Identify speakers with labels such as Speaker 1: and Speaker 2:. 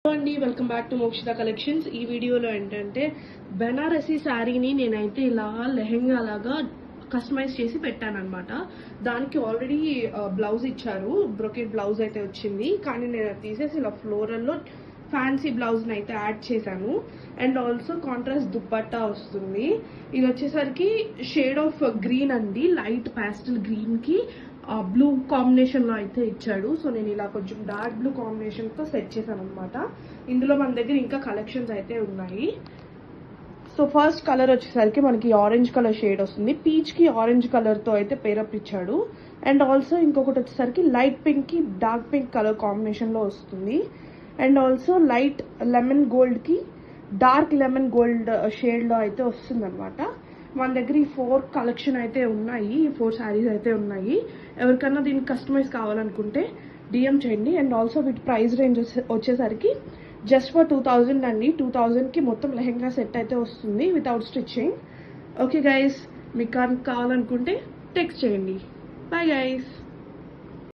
Speaker 1: Hello అండి, welcome back to Mokshita collections. ఈ వీడియోలో ఏంటంటే బెనారసీ శారీని నేనైతే ఇలా లెహెంగా లాగా కస్టమైజ్ చేసి పెట్టాను అనమాట. దానికి ఆల్రెడీ బ్లౌజ్ ఇచ్చారు, బ్రొకెట్ బ్లౌజ్ అయితే వచ్చింది. కానీ నేను అది తీసేసి ఇలా ఫ్లోరల్లో ఫ్యాన్సీ బ్లౌజ్ని అయితే యాడ్ చేశాను. అండ్ ఆల్సో కాంట్రాస్ట్ దుప్పట్టా వస్తుంది. ఇది వచ్చేసరికి షేడ్ ఆఫ్ గ్రీన్ అండి, లైట్ ప్యాస్టల్ గ్రీన్కి బ్లూ కాంబినేషన్లో అయితే ఇచ్చాడు. సో నేను ఇలా కొంచెం డార్క్ బ్లూ కాంబినేషన్తో సెట్ చేశాను అనమాట. ఇందులో మన దగ్గర ఇంకా కలెక్షన్స్ అయితే ఉన్నాయి. సో ఫస్ట్ కలర్ వచ్చేసరికి మనకి ఆరెంజ్ కలర్ షేడ్ వస్తుంది. పీచ్కి ఆరెంజ్ కలర్తో అయితే పేరప్ ఇచ్చాడు. అండ్ ఆల్సో ఇంకొకటి వచ్చేసరికి లైట్ పింక్కి డార్క్ పింక్ కలర్ కాంబినేషన్లో వస్తుంది. అండ్ ఆల్సో లైట్ లెమన్ గోల్డ్కి డార్క్ లెమన్ గోల్డ్ షేడ్లో అయితే వస్తుంది అనమాట. మన దగ్గర ఈ 4 కలెక్షన్ అయితే ఉన్నాయి, ఈ 4 శారీస్ అయితే ఉన్నాయి. ఎవరికన్నా దీనికి కస్టమైజ్ కావాలనుకుంటే డిఎం చేయండి. అండ్ ఆల్సో వీటి ప్రైస్ రేంజ్ వచ్చేసరికి జస్ట్ ఫర్ 2000 అండి. 2000కి మొత్తం లెహెంగా సెట్ అయితే వస్తుంది వితౌట్ స్టిచ్చింగ్. ఓకే గైస్, మీకు కావాలనుకుంటే టెక్స్ట్ చేయండి. Bye guys.